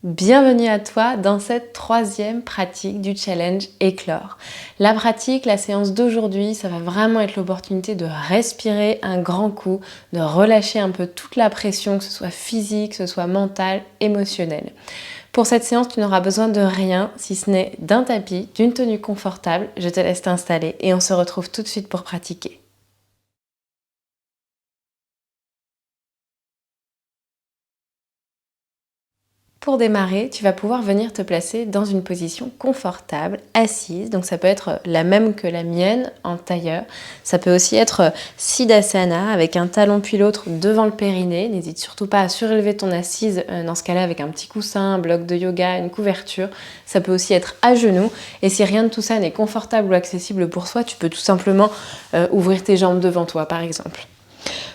Bienvenue à toi dans cette troisième pratique du challenge Éclore. La pratique, la séance d'aujourd'hui, ça va vraiment être l'opportunité de respirer un grand coup, de relâcher un peu toute la pression, que ce soit physique, que ce soit mentale, émotionnelle. Pour cette séance, tu n'auras besoin de rien si ce n'est d'un tapis, d'une tenue confortable. Je te laisse t'installer et on se retrouve tout de suite pour pratiquer. Pour démarrer, tu vas pouvoir venir te placer dans une position confortable, assise. Donc ça peut être la même que la mienne en tailleur. Ça peut aussi être Siddhasana avec un talon puis l'autre devant le périnée. N'hésite surtout pas à surélever ton assise dans ce cas-là avec un petit coussin, un bloc de yoga, une couverture. Ça peut aussi être à genoux. Et si rien de tout ça n'est confortable ou accessible pour toi, tu peux tout simplement ouvrir tes jambes devant toi par exemple.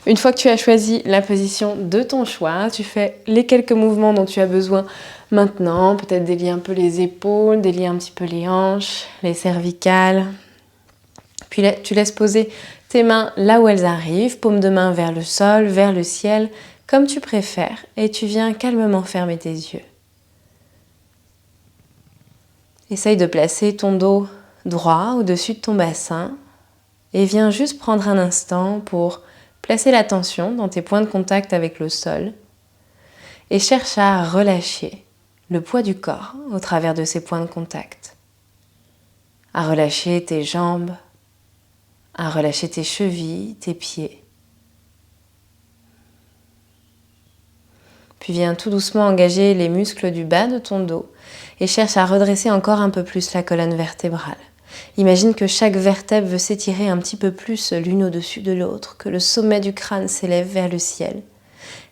Une fois que tu as choisi la position de ton choix, tu fais les quelques mouvements dont tu as besoin maintenant. Peut-être délier un peu les épaules, délier un petit peu les hanches, les cervicales. Puis là, tu laisses poser tes mains là où elles arrivent, paume de main vers le sol, vers le ciel, comme tu préfères. Et tu viens calmement fermer tes yeux. Essaye de placer ton dos droit au-dessus de ton bassin. Et viens juste prendre un instant pour placer l'attention dans tes points de contact avec le sol et cherche à relâcher le poids du corps au travers de ces points de contact. À relâcher tes jambes, à relâcher tes chevilles, tes pieds. Puis viens tout doucement engager les muscles du bas de ton dos et cherche à redresser encore un peu plus la colonne vertébrale. Imagine que chaque vertèbre veut s'étirer un petit peu plus l'une au-dessus de l'autre, que le sommet du crâne s'élève vers le ciel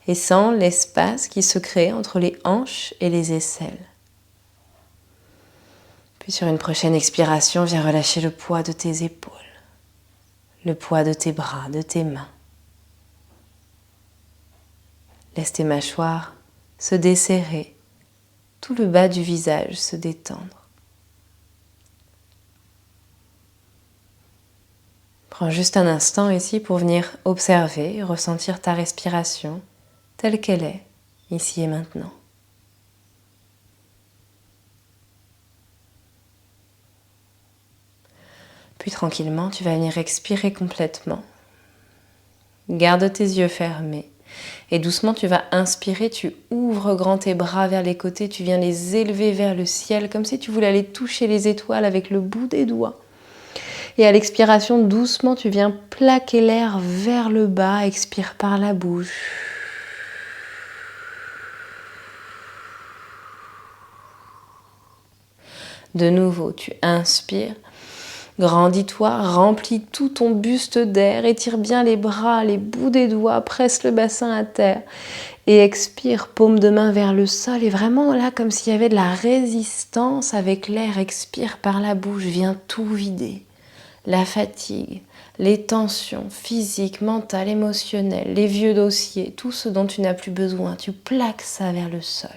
et sens l'espace qui se crée entre les hanches et les aisselles. Puis sur une prochaine expiration, viens relâcher le poids de tes épaules, le poids de tes bras, de tes mains. Laisse tes mâchoires se desserrer, tout le bas du visage se détendre. Prends juste un instant ici pour venir observer et ressentir ta respiration telle qu'elle est, ici et maintenant. Puis tranquillement, tu vas venir expirer complètement. Garde tes yeux fermés et doucement tu vas inspirer, tu ouvres grand tes bras vers les côtés, tu viens les élever vers le ciel comme si tu voulais aller toucher les étoiles avec le bout des doigts. Et à l'expiration, doucement, tu viens plaquer l'air vers le bas, expire par la bouche. De nouveau, tu inspires, grandis-toi, remplis tout ton buste d'air, étire bien les bras, les bouts des doigts, presse le bassin à terre et expire, paume de main vers le sol et vraiment là comme s'il y avait de la résistance avec l'air, expire par la bouche, viens tout vider. La fatigue, les tensions physiques, mentales, émotionnelles, les vieux dossiers, tout ce dont tu n'as plus besoin, tu plaques ça vers le sol.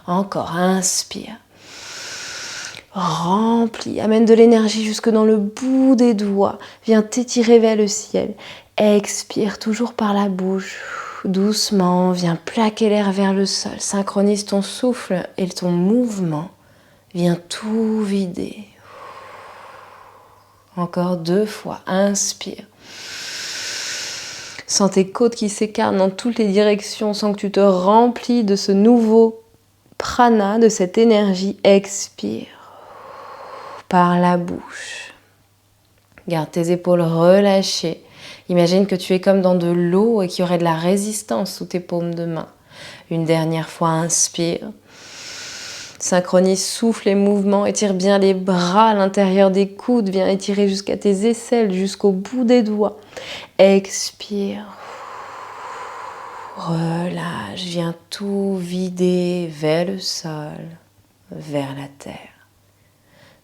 Encore, inspire. Remplis, amène de l'énergie jusque dans le bout des doigts. Viens t'étirer vers le ciel. Expire toujours par la bouche. Doucement, viens plaquer l'air vers le sol. Synchronise ton souffle et ton mouvement. Viens tout vider. Encore 2 fois, inspire. Sens tes côtes qui s'écartent dans toutes les directions, sens que tu te remplis de ce nouveau prana, de cette énergie. Expire par la bouche. Garde tes épaules relâchées. Imagine que tu es comme dans de l'eau et qu'il y aurait de la résistance sous tes paumes de main. Une dernière fois, inspire. Synchronise souffle et mouvement, étire bien les bras à l'intérieur des coudes, viens étirer jusqu'à tes aisselles, jusqu'au bout des doigts. Expire. Relâche, viens tout vider vers le sol, vers la terre.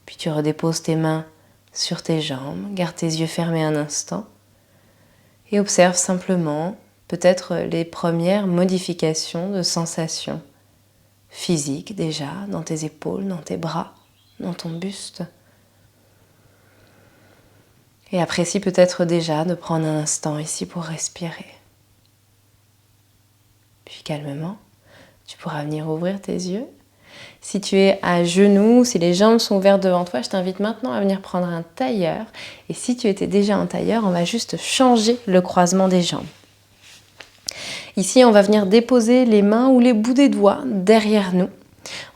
Puis tu redéposes tes mains sur tes jambes, garde tes yeux fermés un instant et observe simplement peut-être les premières modifications de sensations physique déjà, dans tes épaules, dans tes bras, dans ton buste. Et apprécie peut-être déjà de prendre un instant ici pour respirer. Puis calmement, tu pourras venir ouvrir tes yeux Si tu es à genoux, si les jambes sont ouvertes devant toi, je t'invite maintenant à venir prendre un tailleur. Et si tu étais déjà en tailleur, on va juste changer le croisement des jambes. Ici, on va venir déposer les mains ou les bouts des doigts derrière nous.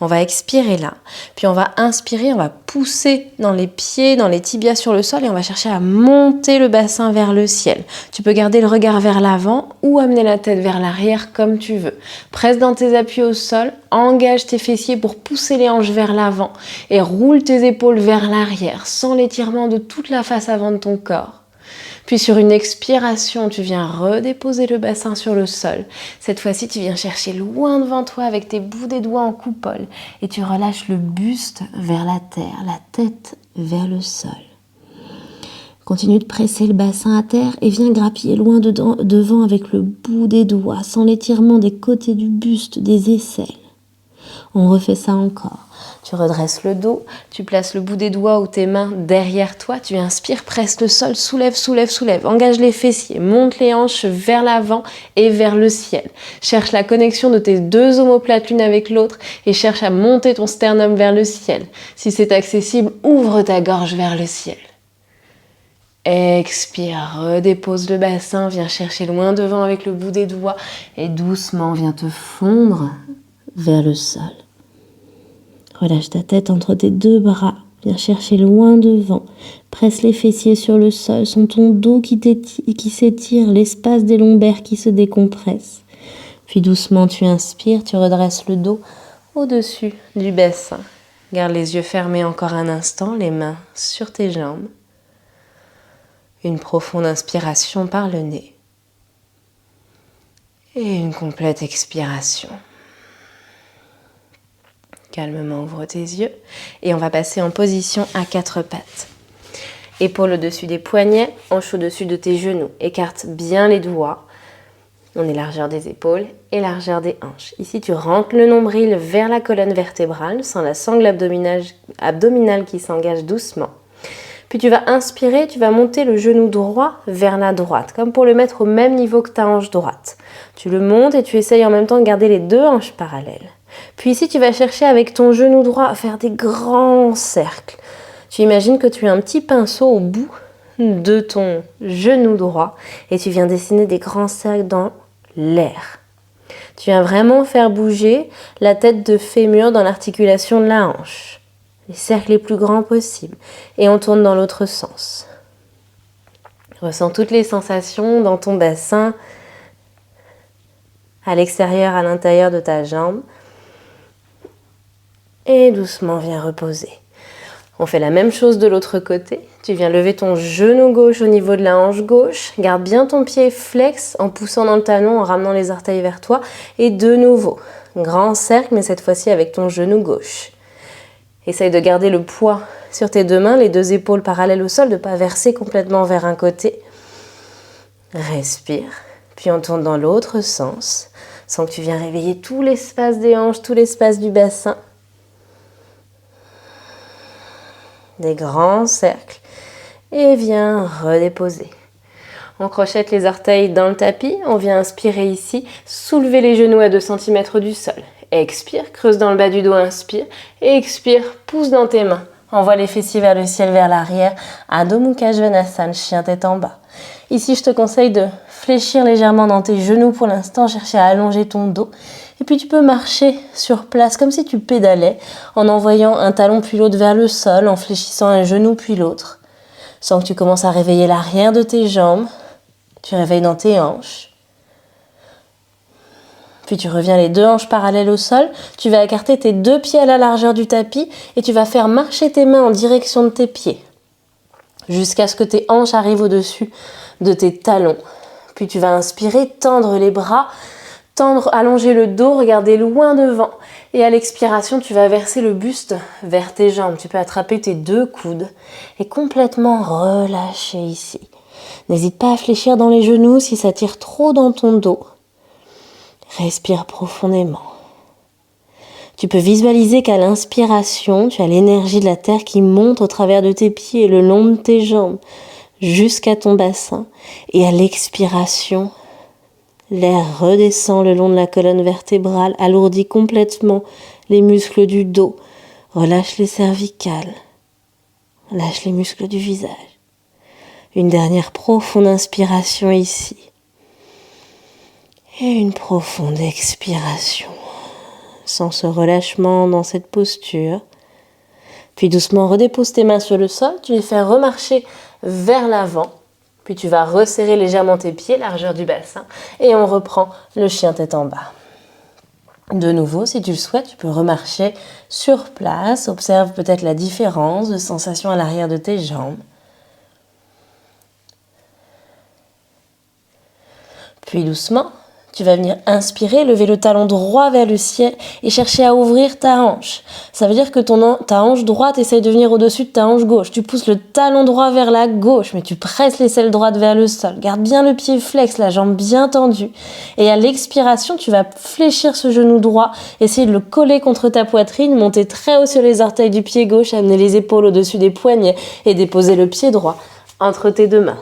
On va expirer là, puis on va inspirer, on va pousser dans les pieds, dans les tibias sur le sol et on va chercher à monter le bassin vers le ciel. Tu peux garder le regard vers l'avant ou amener la tête vers l'arrière comme tu veux. Presse dans tes appuis au sol, engage tes fessiers pour pousser les hanches vers l'avant et roule tes épaules vers l'arrière sans l'étirement de toute la face avant de ton corps. Puis sur une expiration, tu viens redéposer le bassin sur le sol. Cette fois-ci, tu viens chercher loin devant toi avec tes bouts des doigts en coupole. Et tu relâches le buste vers la terre, la tête vers le sol. Continue de presser le bassin à terre et viens grappiller loin devant avec le bout des doigts, sans l'étirement des côtés du buste, des aisselles. On refait ça encore. Tu redresses le dos, tu places le bout des doigts ou tes mains derrière toi, tu inspires, presse le sol, soulève, soulève, soulève, engage les fessiers, monte les hanches vers l'avant et vers le ciel. Cherche la connexion de tes deux omoplates l'une avec l'autre et cherche à monter ton sternum vers le ciel. Si c'est accessible, ouvre ta gorge vers le ciel. Expire, redépose le bassin, viens chercher loin devant avec le bout des doigts et doucement viens te fondre vers le sol. Relâche ta tête entre tes deux bras, viens chercher loin devant, presse les fessiers sur le sol, sont ton dos qui s'étire, l'espace des lombaires qui se décompresse. Puis doucement tu inspires, tu redresses le dos au-dessus du bassin. Garde les yeux fermés encore un instant, les mains sur tes jambes. Une profonde inspiration par le nez et une complète expiration. Calmement ouvre tes yeux et on va passer en position à quatre pattes. Épaules au-dessus des poignets, hanches au-dessus de tes genoux. Écarte bien les doigts. On est largeur des épaules et largeur des hanches. Ici, tu rentres le nombril vers la colonne vertébrale, sans la sangle abdominale qui s'engage doucement. Puis tu vas inspirer, tu vas monter le genou droit vers la droite, comme pour le mettre au même niveau que ta hanche droite. Tu le montes et tu essayes en même temps de garder les deux hanches parallèles. Puis ici, tu vas chercher avec ton genou droit à faire des grands cercles. Tu imagines que tu as un petit pinceau au bout de ton genou droit et tu viens dessiner des grands cercles dans l'air. Tu viens vraiment faire bouger la tête de fémur dans l'articulation de la hanche. Les cercles les plus grands possibles. Et on tourne dans l'autre sens. Ressens toutes les sensations dans ton bassin, à l'extérieur, à l'intérieur de ta jambe. Et doucement, viens reposer. On fait la même chose de l'autre côté. Tu viens lever ton genou gauche au niveau de la hanche gauche. Garde bien ton pied flex en poussant dans le talon, en ramenant les orteils vers toi. Et de nouveau, grand cercle, mais cette fois-ci avec ton genou gauche. Essaye de garder le poids sur tes deux mains, les deux épaules parallèles au sol, de ne pas verser complètement vers un côté. Respire. Puis on tourne dans l'autre sens. Sens que tu viens réveiller tout l'espace des hanches, tout l'espace du bassin. Des grands cercles et viens redéposer. On crochette les orteils dans le tapis, on vient inspirer ici, soulever les genoux à 2 cm du sol. Expire, creuse dans le bas du dos, inspire, et expire, pousse dans tes mains. Envoie les fessiers vers le ciel, vers l'arrière, Adho Mukha Svanasana, chien tête en bas. Ici, je te conseille de fléchir légèrement dans tes genoux pour l'instant, chercher à allonger ton dos. Et puis tu peux marcher sur place comme si tu pédalais en envoyant un talon puis l'autre vers le sol, en fléchissant un genou puis l'autre. Sens que tu commences à réveiller l'arrière de tes jambes. Tu réveilles dans tes hanches. Puis tu reviens les deux hanches parallèles au sol. Tu vas écarter tes deux pieds à la largeur du tapis et tu vas faire marcher tes mains en direction de tes pieds jusqu'à ce que tes hanches arrivent au-dessus de tes talons. Puis tu vas inspirer, tendre les bras, allonger le dos, regarder loin devant. Et à l'expiration, tu vas verser le buste vers tes jambes. Tu peux attraper tes deux coudes et complètement relâcher ici. N'hésite pas à fléchir dans les genoux si ça tire trop dans ton dos. Respire profondément. Tu peux visualiser qu'à l'inspiration, tu as l'énergie de la terre qui monte au travers de tes pieds, le long de tes jambes, jusqu'à ton bassin. Et à l'expiration, l'air redescend le long de la colonne vertébrale, alourdit complètement les muscles du dos. Relâche les cervicales. Lâche les muscles du visage. Une dernière profonde inspiration ici. Et une profonde expiration. Sens ce relâchement dans cette posture. Puis doucement redépose tes mains sur le sol. Tu les fais remarcher vers l'avant. Puis tu vas resserrer légèrement tes pieds, largeur du bassin. Et on reprend le chien tête en bas. De nouveau, si tu le souhaites, tu peux remarcher sur place. Observe peut-être la différence de sensation à l'arrière de tes jambes. Puis doucement, tu vas venir inspirer, lever le talon droit vers le ciel et chercher à ouvrir ta hanche. Ça veut dire que ta hanche droite essaye de venir au-dessus de ta hanche gauche. Tu pousses le talon droit vers la gauche, mais tu presses l'aisselle droite vers le sol. Garde bien le pied flex, la jambe bien tendue. Et à l'expiration, tu vas fléchir ce genou droit, essayer de le coller contre ta poitrine, monter très haut sur les orteils du pied gauche, amener les épaules au-dessus des poignets et déposer le pied droit entre tes deux mains.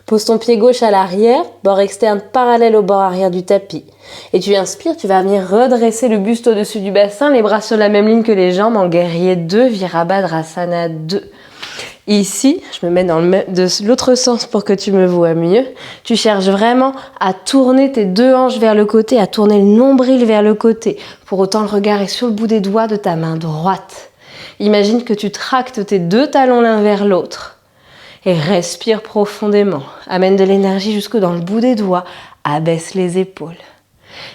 Pose ton pied gauche à l'arrière, bord externe parallèle au bord arrière du tapis. Et tu inspires, tu vas venir redresser le buste au-dessus du bassin, les bras sur la même ligne que les jambes en guerrier 2, Virabhadrasana 2. Ici, je me mets de l'autre sens pour que tu me vois mieux. Tu cherches vraiment à tourner tes deux hanches vers le côté, à tourner le nombril vers le côté. Pour autant, le regard est sur le bout des doigts de ta main droite. Imagine que tu tractes tes deux talons l'un vers l'autre. Et respire profondément. Amène de l'énergie jusque dans le bout des doigts. Abaisse les épaules.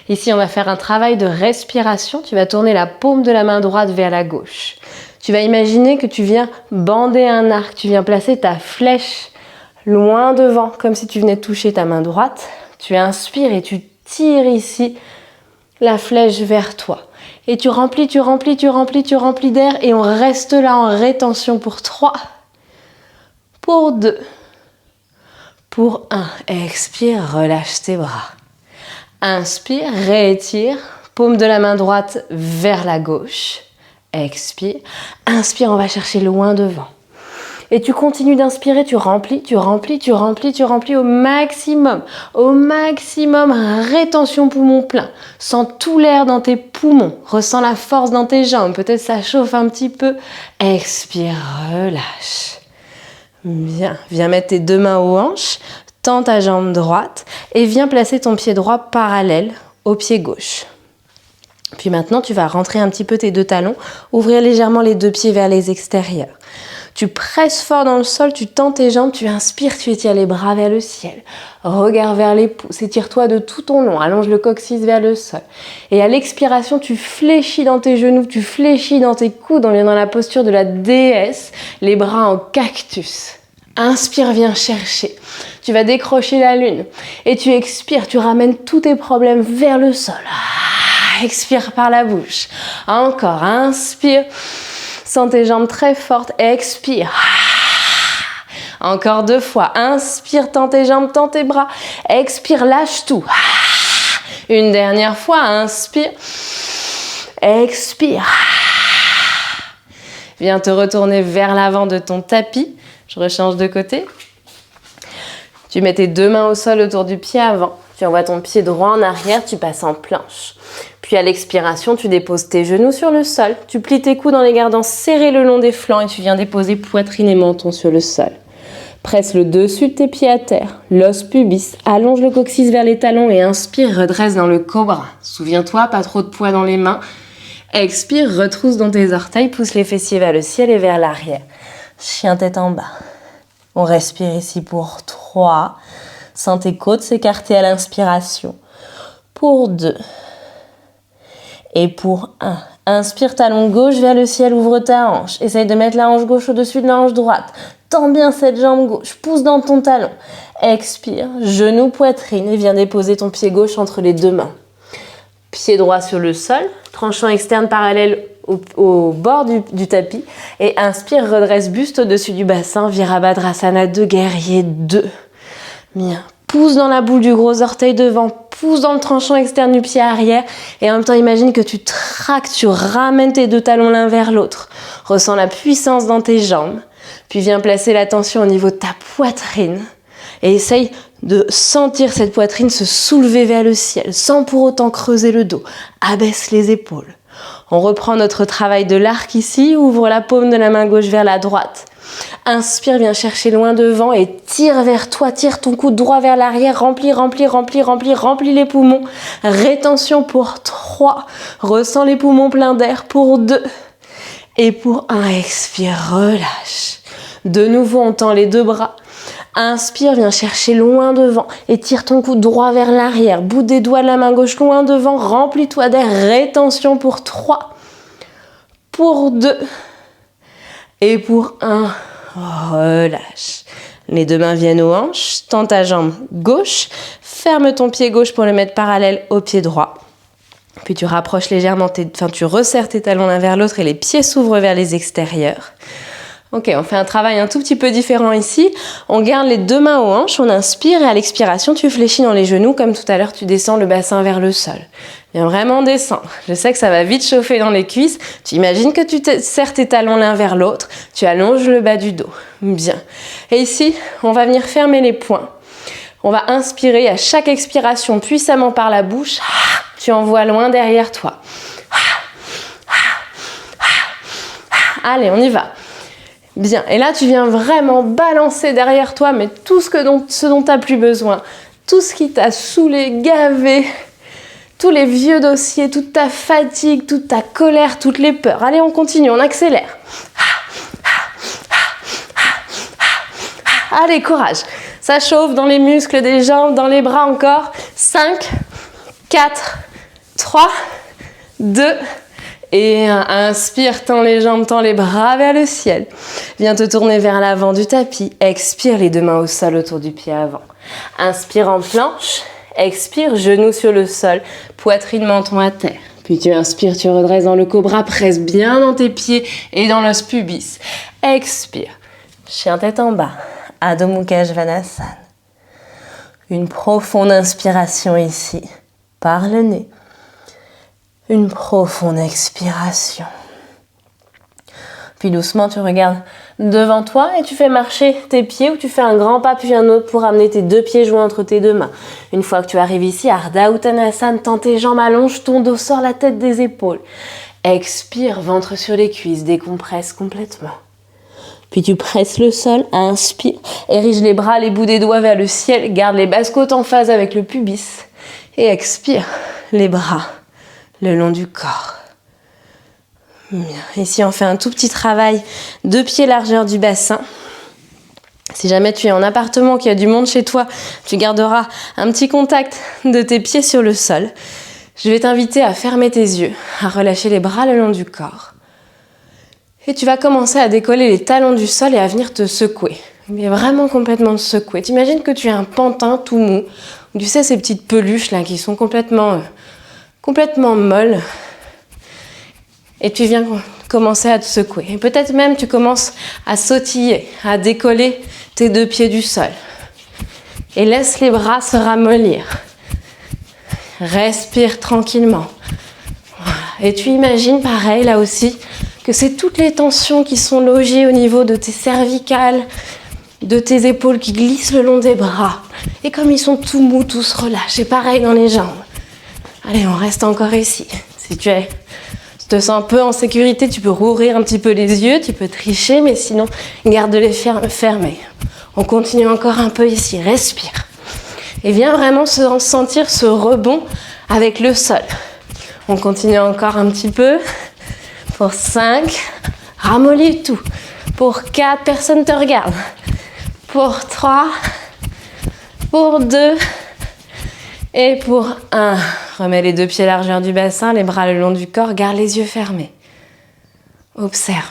Ici, on va faire un travail de respiration. Tu vas tourner la paume de la main droite vers la gauche. Tu vas imaginer que tu viens bander un arc. Tu viens placer ta flèche loin devant, comme si tu venais toucher ta main droite. Tu inspires et tu tires ici la flèche vers toi. Et tu remplis d'air et on reste là en rétention pour 3. Pour 2, pour 1, expire, relâche tes bras. Inspire, réétire, paume de la main droite vers la gauche. Expire, inspire, on va chercher loin devant. Et tu continues d'inspirer, tu remplis au maximum. Au maximum, rétention poumon plein. Sens tout l'air dans tes poumons, ressens la force dans tes jambes, peut-être ça chauffe un petit peu. Expire, relâche. Bien, viens mettre tes deux mains aux hanches, tends ta jambe droite et viens placer ton pied droit parallèle au pied gauche. Puis maintenant, tu vas rentrer un petit peu tes deux talons, ouvrir légèrement les deux pieds vers les extérieurs. Tu presses fort dans le sol, tu tends tes jambes, tu inspires, tu étires les bras vers le ciel. Regard vers les pouces, étire-toi de tout ton long, allonge le coccyx vers le sol. Et à l'expiration, tu fléchis dans tes genoux, tu fléchis dans tes coudes, on vient dans la posture de la déesse, les bras en cactus. Inspire, viens chercher. Tu vas décrocher la lune. Et tu expires, tu ramènes tous tes problèmes vers le sol. Expire par la bouche. Encore, inspire. Sens tes jambes très fortes. Expire. Encore 2 fois. Inspire, tends tes jambes, tends tes bras. Expire, lâche tout. Une dernière fois. Inspire. Expire. Viens te retourner vers l'avant de ton tapis. Je rechange de côté. Tu mets tes deux mains au sol autour du pied avant. Tu envoies ton pied droit en arrière, tu passes en planche. Puis à l'expiration, tu déposes tes genoux sur le sol. Tu plies tes coudes en les gardant serrés le long des flancs et tu viens déposer poitrine et menton sur le sol. Presse le dessus de tes pieds à terre, l'os pubis, allonge le coccyx vers les talons et inspire, redresse dans le cobra. Souviens-toi, pas trop de poids dans les mains. Expire, retrousse dans tes orteils, pousse les fessiers vers le ciel et vers l'arrière. Chien tête en bas. On respire ici pour 3. Sens tes côtes s'écarter à l'inspiration. Pour 2. Et pour 1. Inspire, talon gauche vers le ciel, ouvre ta hanche. Essaye de mettre la hanche gauche au-dessus de la hanche droite. Tends bien cette jambe gauche, pousse dans ton talon. Expire, genou, poitrine et viens déposer ton pied gauche entre les deux mains. Pied droit sur le sol, tranchant externe parallèle au bord du tapis et inspire, redresse buste au-dessus du bassin, Virabhadrasana 2, guerrier 2. Bien, pousse dans la boule du gros orteil devant, pousse dans le tranchant externe du pied arrière et en même temps imagine que tu tractes, tu ramènes tes deux talons l'un vers l'autre. Ressens la puissance dans tes jambes, puis viens placer l'attention au niveau de ta poitrine et essaye de sentir cette poitrine se soulever vers le ciel sans pour autant creuser le dos. Abaisse les épaules. On reprend notre travail de l'arc ici, ouvre la paume de la main gauche vers la droite. Inspire, viens chercher loin devant et tire vers toi, tire ton coude droit vers l'arrière, remplis les poumons. Rétention pour 3, ressens les poumons pleins d'air pour 2. Et pour 1, expire, relâche. De nouveau, on tend les 2 bras. Inspire, viens chercher loin devant et tire ton coude droit vers l'arrière. Bout des doigts de la main gauche loin devant, remplis-toi d'air. Rétention pour 3, pour 2 et pour 1. Relâche. Les 2 mains viennent aux hanches, tends ta jambe gauche, ferme ton pied gauche pour le mettre parallèle au pied droit. Puis tu rapproches légèrement, tu resserres tes talons l'un vers l'autre et les pieds s'ouvrent vers les extérieurs. Ok, on fait un travail un tout petit peu différent ici. On garde les 2 mains aux hanches, on inspire et à l'expiration, tu fléchis dans les genoux comme tout à l'heure, tu descends le bassin vers le sol. Viens vraiment descendre. Je sais que ça va vite chauffer dans les cuisses. Tu imagines que tu serres tes talons l'un vers l'autre, tu allonges le bas du dos. Bien. Et ici, on va venir fermer les poings. On va inspirer à chaque expiration puissamment par la bouche. Tu envoies loin derrière toi. Allez, on y va. Bien, et là tu viens vraiment balancer derrière toi, mais tout ce dont tu n'as plus besoin, tout ce qui t'a saoulé, gavé, tous les vieux dossiers, toute ta fatigue, toute ta colère, toutes les peurs. Allez, on continue, on accélère. Allez, courage. Ça chauffe dans les muscles des jambes, dans les bras encore. 5, 4, 3, 2, et inspire, tends les jambes, tends les bras vers le ciel. Viens te tourner vers l'avant du tapis. Expire, les 2 mains au sol autour du pied avant. Inspire en planche. Expire, genoux sur le sol, poitrine, menton à terre. Puis tu inspires, tu redresses dans le cobra, presse bien dans tes pieds et dans l'os pubis. Expire, chien tête en bas, Adho Mukha Svanasana. Une profonde inspiration ici, par le nez. Une profonde expiration. Puis doucement, tu regardes devant toi et tu fais marcher tes pieds ou tu fais un grand pas puis un autre pour amener tes 2 pieds joints entre tes 2 mains. Une fois que tu arrives ici, Ardha Uttanasana, tends tes jambes, allonge ton dos, sors la tête des épaules. Expire, ventre sur les cuisses, décompresse complètement. Puis tu presses le sol, inspire, érige les bras, les bouts des doigts vers le ciel, garde les basses côtes en phase avec le pubis et expire les bras le long du corps. Bien. Ici, on fait un tout petit travail de pieds largeur du bassin. Si jamais tu es en appartement, qu'il y a du monde chez toi, tu garderas un petit contact de tes pieds sur le sol. Je vais t'inviter à fermer tes yeux, à relâcher les bras le long du corps. Et tu vas commencer à décoller les talons du sol et à venir te secouer. Mais vraiment complètement te secouer. T'imagines que tu es un pantin tout mou. Tu sais, ces petites peluches là qui sont complètement molles. Et tu viens commencer à te secouer. Et peut-être même tu commences à sautiller, à décoller tes 2 pieds du sol. Et laisse les bras se ramollir. Respire tranquillement. Et tu imagines pareil là aussi que c'est toutes les tensions qui sont logées au niveau de tes cervicales, de tes épaules qui glissent le long des bras. Et comme ils sont tout mous, tout se relâche. Et pareil dans les jambes. Allez, on reste encore ici. Si tu te sens un peu en sécurité, tu peux rouvrir un petit peu les yeux, tu peux tricher, mais sinon, garde-les fermés. On continue encore un peu ici, respire. Et viens vraiment sentir ce rebond avec le sol. On continue encore un petit peu. Pour 5, ramollis tout. Pour 4, personne ne te regarde. Pour 3, pour 2, et pour 1. Remets les 2 pieds largeur du bassin, les bras le long du corps, garde les yeux fermés. Observe.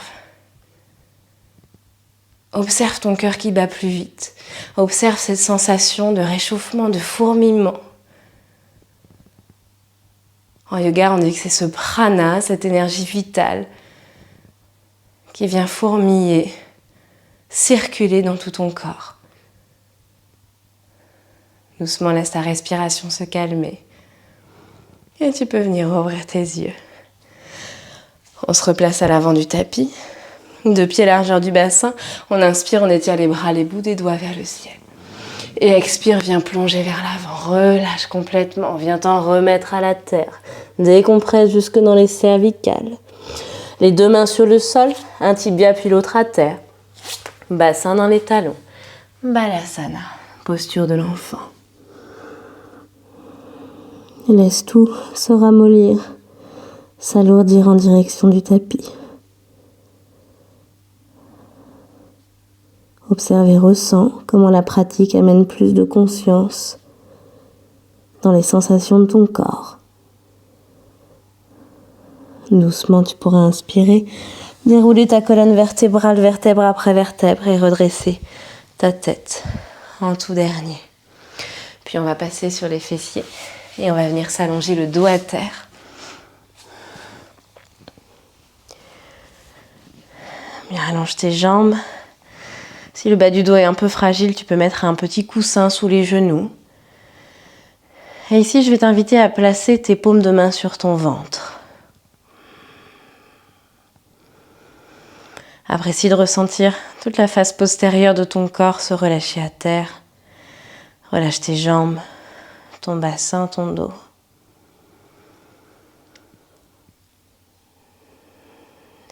Observe ton cœur qui bat plus vite. Observe cette sensation de réchauffement, de fourmillement. En yoga, on dit que c'est ce prana, cette énergie vitale, qui vient fourmiller, circuler dans tout ton corps. Doucement, laisse ta respiration se calmer. Et tu peux venir ouvrir tes yeux. On se replace à l'avant du tapis. 2 pieds largeur du bassin. On inspire, on étire les bras, les bouts des doigts vers le ciel. Et expire, viens plonger vers l'avant. Relâche complètement. Viens t'en remettre à la terre. Décompresse jusque dans les cervicales. Les 2 mains sur le sol, un tibia puis l'autre à terre. Bassin dans les talons. Balasana, posture de l'enfant. Laisse tout se ramollir, s'alourdir en direction du tapis. Observe et ressens comment la pratique amène plus de conscience dans les sensations de ton corps. Doucement, tu pourras inspirer, dérouler ta colonne vertébrale, vertèbre après vertèbre et redresser ta tête en tout dernier. Puis on va passer sur les fessiers et on va venir s'allonger le dos à terre. Bien, allonge tes jambes. Si le bas du dos est un peu fragile, tu peux mettre un petit coussin sous les genoux. Et ici, je vais t'inviter à placer tes paumes de main sur ton ventre. Apprécie de ressentir toute la face postérieure de ton corps se relâcher à terre. Relâche tes jambes, ton bassin, ton dos.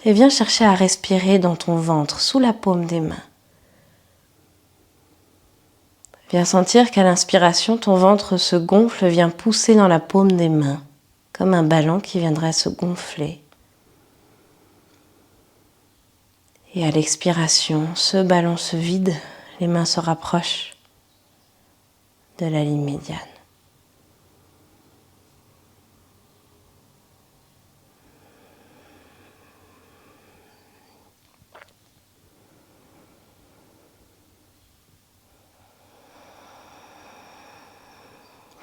Et viens chercher à respirer dans ton ventre, sous la paume des mains. Viens sentir qu'à l'inspiration, ton ventre se gonfle, vient pousser dans la paume des mains, comme un ballon qui viendrait se gonfler. Et à l'expiration, ce ballon se vide, les mains se rapprochent de la ligne médiane.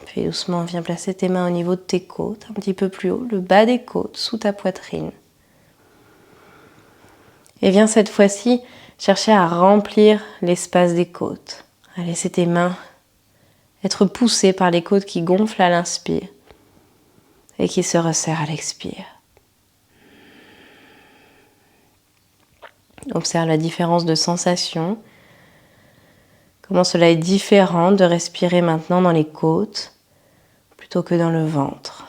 Puis doucement, viens placer tes mains au niveau de tes côtes, un petit peu plus haut, le bas des côtes, sous ta poitrine. Et viens cette fois-ci chercher à remplir l'espace des côtes, à laisser tes mains être poussées par les côtes qui gonflent à l'inspire et qui se resserrent à l'expire. Observe la différence de sensation, comment cela est différent de respirer maintenant dans les côtes plutôt que dans le ventre.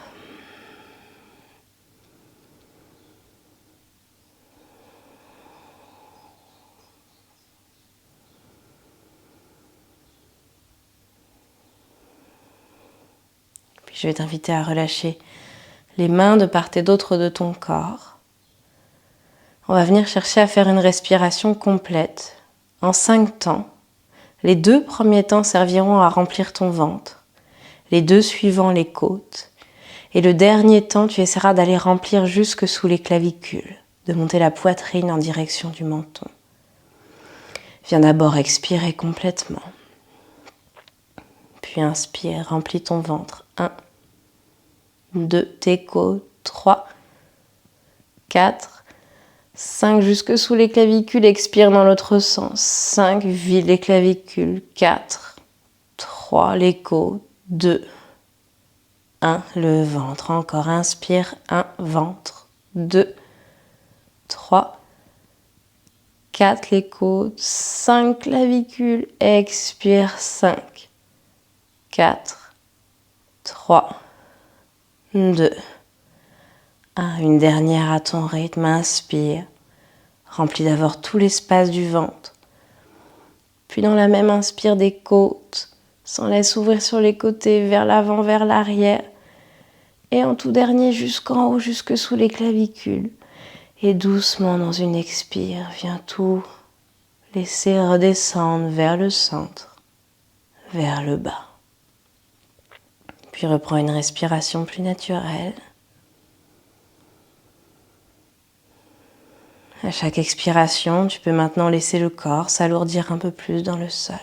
Puis je vais t'inviter à relâcher les mains de part et d'autre de ton corps. On va venir chercher à faire une respiration complète en 5 temps. Les 2 premiers temps serviront à remplir ton ventre, les 2 suivants les côtes. Et le dernier temps, tu essaieras d'aller remplir jusque sous les clavicules, de monter la poitrine en direction du menton. Viens d'abord expirer complètement. Puis inspire, remplis ton ventre. 1, 2, tes côtes, 3, 4, 5 jusque sous les clavicules, expire dans l'autre sens. 5, vide les clavicules. 4, 3, les côtes. 2, 1, le ventre. Encore, inspire. 1, ventre. 2, 3, 4, les côtes. 5, clavicules. Expire. 5, 4, 3, 2, 1. Une dernière à ton rythme. Inspire. Remplis d'abord tout l'espace du ventre. Puis dans la même inspire des côtes. S'en laisse ouvrir sur les côtés, vers l'avant, vers l'arrière. Et en tout dernier, jusqu'en haut, jusque sous les clavicules. Et doucement, dans une expire, viens tout laisser redescendre vers le centre, vers le bas. Puis reprends une respiration plus naturelle. À chaque expiration, tu peux maintenant laisser le corps s'alourdir un peu plus dans le sol.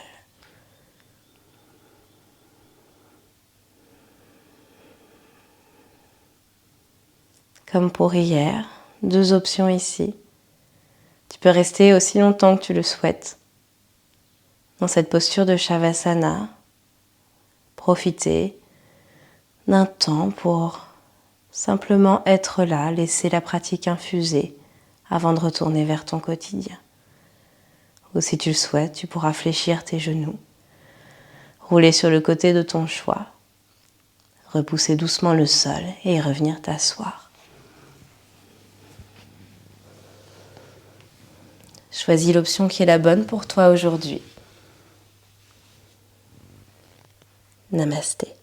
Comme pour hier, 2 options ici. Tu peux rester aussi longtemps que tu le souhaites dans cette posture de Shavasana. Profiter d'un temps pour simplement être là, laisser la pratique infuser avant de retourner vers ton quotidien. Ou si tu le souhaites, tu pourras fléchir tes genoux, rouler sur le côté de ton choix, repousser doucement le sol et revenir t'asseoir. Choisis l'option qui est la bonne pour toi aujourd'hui. Namasté.